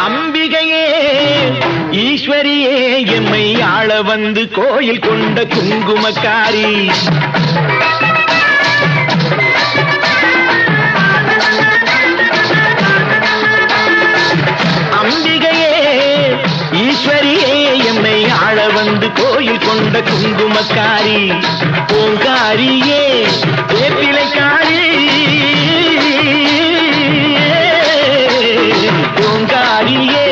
அம்பிகையே ஈஸ்வரியே எம்மை ஆள வந்து கோயில் கொண்ட குங்குமக்காரி. அம்பிகையே ஈஸ்வரியே எம்மை ஆள வந்து கோயில் கொண்ட குங்குமக்காரி. பூங்காரியே வேப்பிலைக்காரி. பூங்காரியே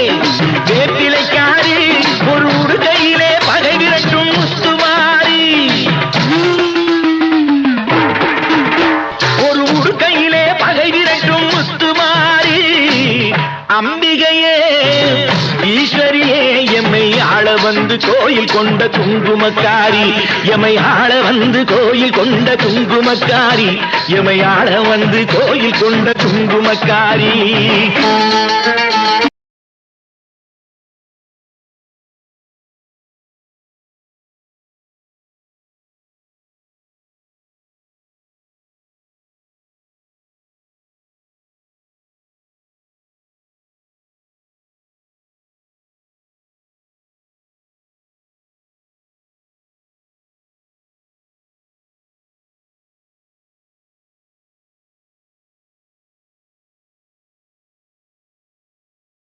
வேப்பிலைக்காரி. ஒரு உடுகையிலே பகை விரட்டும் முத்துமாரி. ஒரு உடுகையிலே பகை விரட்டும் முத்துமாரி. அம்பிகையே ஈஸ்வரியே எம்மை ஆள வந்து கோயில் கொண்ட குங்குமக்காரி. எமை ஆள வந்து கோயில் கொண்ட குங்குமக்காரி. எமை ஆள வந்து கோயில் கொண்ட குங்குமக்காரி.